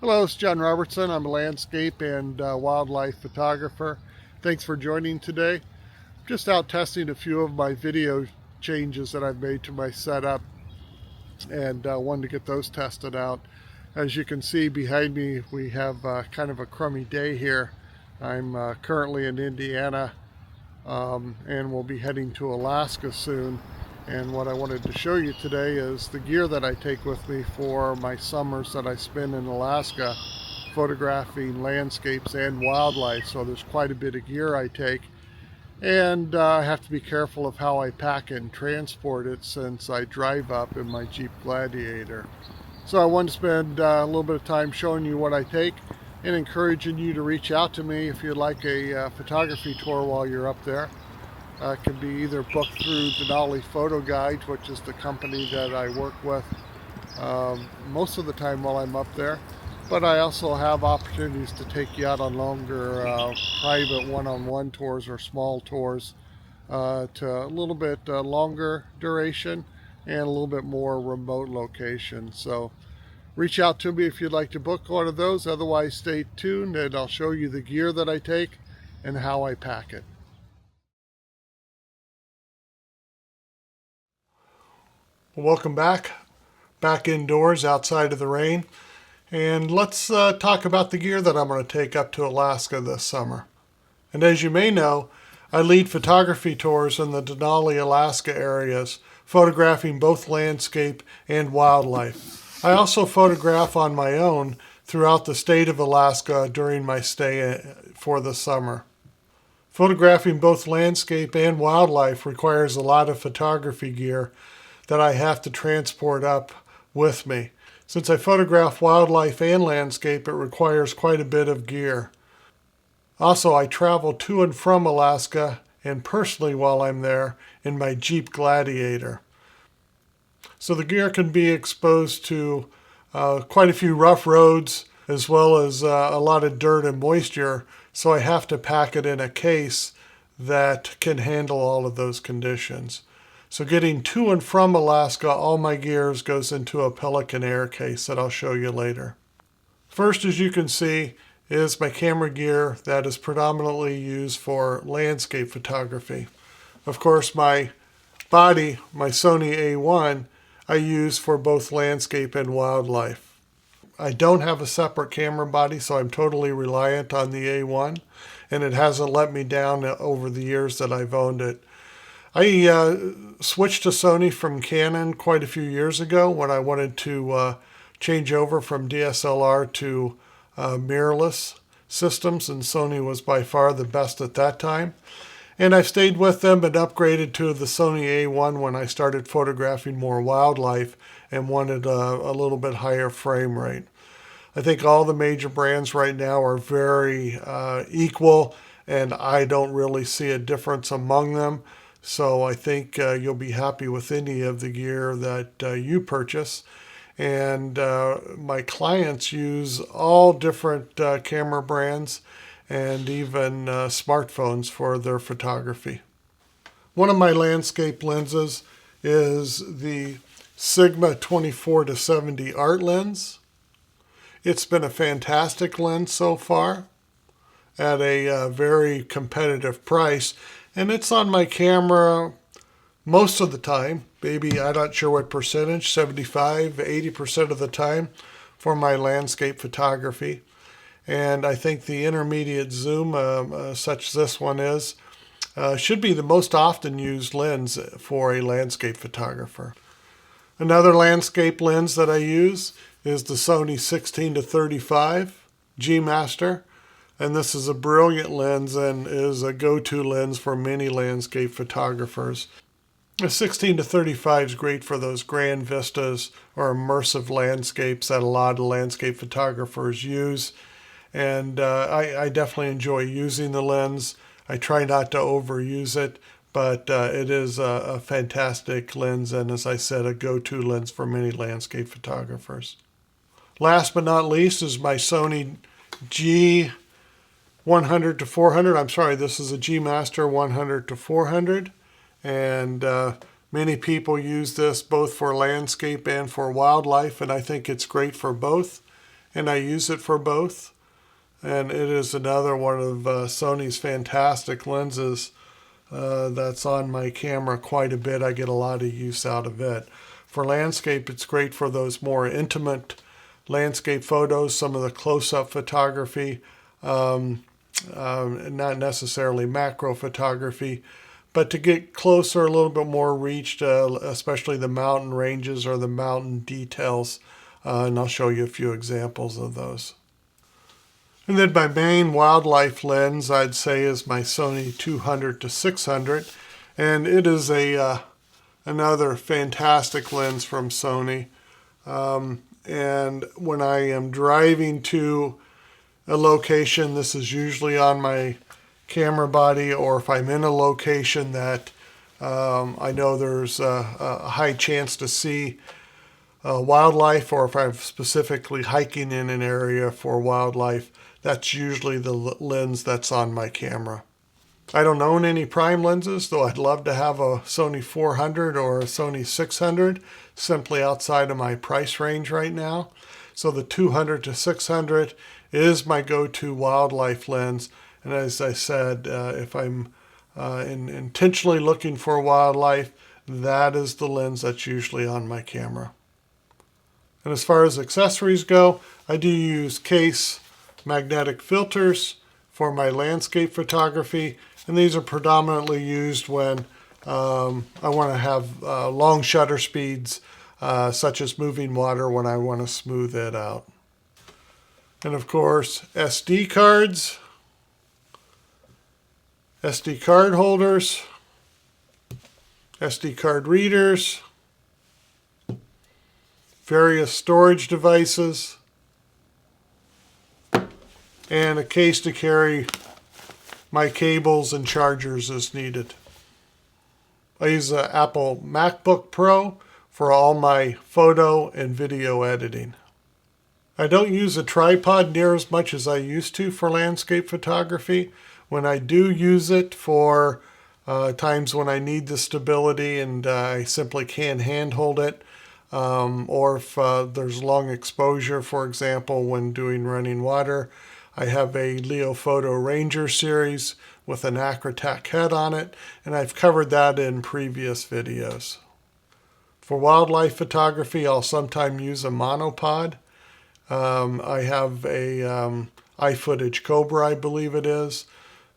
Hello, it's John Robertson. I'm a landscape and wildlife photographer. Thanks for joining today. I'm just out testing a few of my video changes that I've made to my setup and wanted to get those tested out. As you can see behind me, we have kind of a crummy day here. I'm currently in Indiana and we'll be heading to Alaska soon. And what I wanted to show you today is the gear that I take with me for my summers that I spend in Alaska photographing landscapes and wildlife. So there's quite a bit of gear I take, and I have to be careful of how I pack it and transport it since I drive up in my Jeep Gladiator. So I wanted to spend a little bit of time showing you what I take and encouraging you to reach out to me if you'd like a photography tour while you're up there. It can be either booked through Denali Photo Guides, which is the company that I work with most of the time while I'm up there. But I also have opportunities to take you out on longer private one-on-one tours or small tours to a little bit longer duration and a little bit more remote location. So reach out to me if you'd like to book one of those. Otherwise, stay tuned and I'll show you the gear that I take and how I pack it. Welcome back indoors outside of the rain. And let's talk about the gear that I'm going to take up to Alaska this summer. And as you may know, I lead photography tours in the Denali, Alaska areas, photographing both landscape and wildlife. I also photograph on my own throughout the state of Alaska during my stay for the summer. Photographing both landscape and wildlife requires a lot of photography gear that I have to transport up with me. Since I photograph wildlife and landscape, it requires quite a bit of gear. Also, I travel to and from Alaska and personally while I'm there in my Jeep Gladiator. So the gear can be exposed to quite a few rough roads as well as a lot of dirt and moisture, so I have to pack it in a case that can handle all of those conditions. So getting to and from Alaska, all my gears goes into a Pelican Air case that I'll show you later. First, as you can see, is my camera gear that is predominantly used for landscape photography. Of course, my body, my Sony A1, I use for both landscape and wildlife. I don't have a separate camera body, so I'm totally reliant on the A1, and it hasn't let me down over the years that I've owned it. I switched to Sony from Canon quite a few years ago when I wanted to change over from DSLR to mirrorless systems, and Sony was by far the best at that time. And I stayed with them and upgraded to the Sony A1 when I started photographing more wildlife and wanted a little bit higher frame rate. I think all the major brands right now are very equal, and I don't really see a difference among them. So I think you'll be happy with any of the gear that you purchase. And my clients use all different camera brands and even smartphones for their photography. One of my landscape lenses is the Sigma 24-70 art lens. It's been a fantastic lens so far at a very competitive price. And it's on my camera most of the time, maybe I'm not sure what percentage, 75, 80% of the time for my landscape photography. And I think the intermediate zoom, such as this one is, should be the most often used lens for a landscape photographer. Another landscape lens that I use is the Sony 16-35 G Master. And this is a brilliant lens and is a go-to lens for many landscape photographers. The 16-35 is great for those grand vistas or immersive landscapes that a lot of landscape photographers use. And I definitely enjoy using the lens. I try not to overuse it, but it is a fantastic lens and, as I said, a go-to lens for many landscape photographers. Last but not least is my Sony G 100-400. I'm sorry, this is a G Master 100-400. And many people use this both for landscape and for wildlife, and I think it's great for both. and I use it for both. And it is another one of Sony's fantastic lenses that's on my camera quite a bit. I get a lot of use out of it. For landscape, it's great for those more intimate landscape photos, some of the close-up photography, not necessarily macro photography, but to get closer, a little bit more reached, especially the mountain ranges or the mountain details. And I'll show you a few examples of those. And then my main wildlife lens, I'd say, is my Sony 200 to 600. And it is another fantastic lens from Sony. And when I am driving to a location, this is usually on my camera body, or if I'm in a location that I know there's a high chance to see wildlife, or if I'm specifically hiking in an area for wildlife, that's usually the lens that's on my camera. I don't own any prime lenses, though I'd love to have a Sony 400 or a Sony 600, simply outside of my price range right now. So the 200 to 600 is my go-to wildlife lens. And as I said, if I'm intentionally looking for wildlife, that is the lens that's usually on my camera. And as far as accessories go, I do use case magnetic filters for my landscape photography, and these are predominantly used when I want to have long shutter speeds, such as moving water, when I want to smooth it out. And of course, SD cards, SD card holders, SD card readers, various storage devices, and a case to carry my cables and chargers as needed. I use an Apple MacBook Pro for all my photo and video editing. I don't use a tripod near as much as I used to for landscape photography. When I do use it for times when I need the stability and I simply can't handhold it, or if there's long exposure, for example, when doing running water, I have a Leofoto Ranger series with an Acrotech head on it, and I've covered that in previous videos. For wildlife photography, I'll sometimes use a monopod. I have a iFootage Cobra, I believe it is.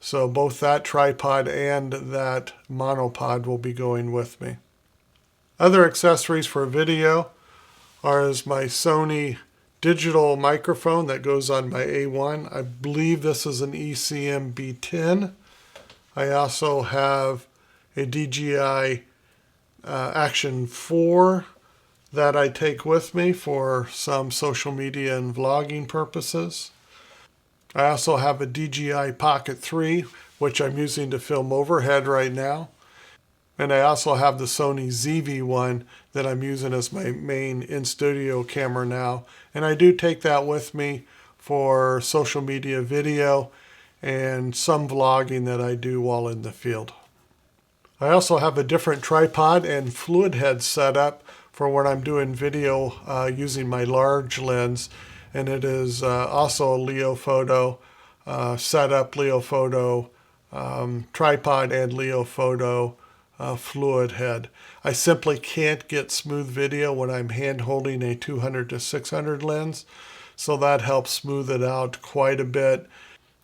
So both that tripod and that monopod will be going with me. Other accessories for video are my Sony digital microphone that goes on my A1. I believe this is an ECM B10. I also have a DJI Action 4 that I take with me for some social media and vlogging purposes. I also have a DJI Pocket 3, which I'm using to film overhead right now. And I also have the Sony ZV-1 that I'm using as my main in-studio camera now. And I do take that with me for social media video and some vlogging that I do while in the field. I also have a different tripod and fluid head setup for when I'm doing video using my large lens. And it is also a Leofoto setup, Leofoto tripod, and Leofoto fluid head. I simply can't get smooth video when I'm hand holding a 200 to 600 lens, so that helps smooth it out quite a bit.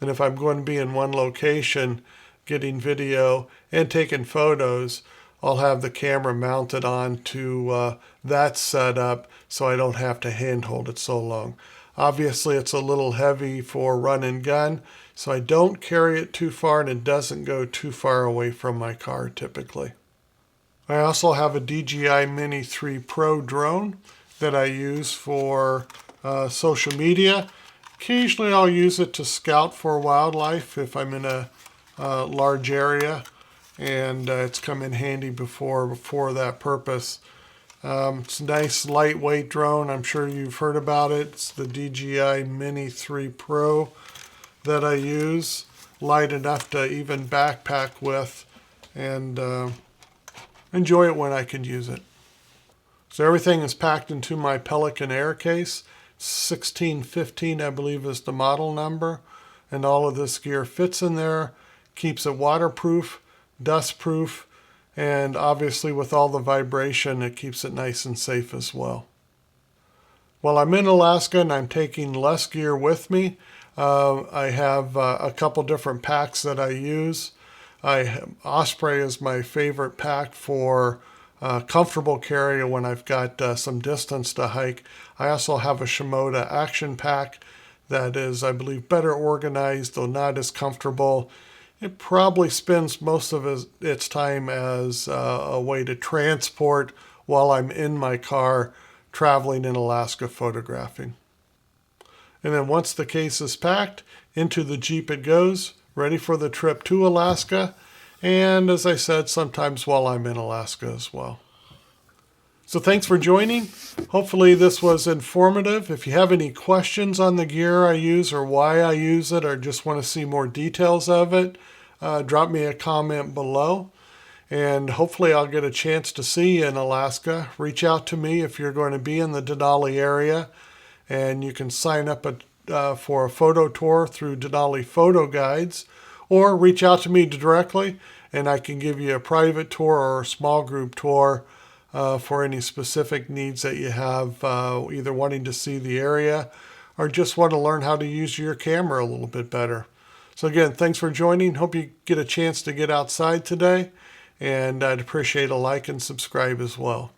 And if I'm going to be in one location getting video and taking photos, I'll have the camera mounted on to that setup so I don't have to hand hold it so long. Obviously, it's a little heavy for run and gun, so I don't carry it too far, and it doesn't go too far away from my car typically. I also have a DJI Mini 3 Pro drone that I use for social media. Occasionally I'll use it to scout for wildlife if I'm in a large area, and it's come in handy before for that purpose. It's a nice lightweight drone. I'm sure you've heard about it. It's the DJI Mini 3 Pro that I use. Light enough to even backpack with, and enjoy it when I can use it. So everything is packed into my Pelican Air case. 1615, I believe, is the model number. And all of this gear fits in there, keeps it waterproof, dustproof, and obviously with all the vibration, it keeps it nice and safe as well. While I'm in Alaska and I'm taking less gear with me, I have a couple different packs that I use. Osprey is my favorite pack for comfortable carry when I've got some distance to hike. I also have a Shimoda Action Pack that is, I believe, better organized, though not as comfortable. It probably spends most of its time as a way to transport while I'm in my car traveling in Alaska photographing. And then once the case is packed, into the Jeep it goes, ready for the trip to Alaska. And as I said, sometimes while I'm in Alaska as well. So thanks for joining. Hopefully this was informative. If you have any questions on the gear I use or why I use it or just want to see more details of it, drop me a comment below. And hopefully I'll get a chance to see you in Alaska. Reach out to me if you're going to be in the Denali area. And you can sign up for a photo tour through Denali Photo Guides. Or reach out to me directly and I can give you a private tour or a small group tour for any specific needs that you have, either wanting to see the area or just want to learn how to use your camera a little bit better. So again, thanks for joining. Hope you get a chance to get outside today, and I'd appreciate a like and subscribe as well.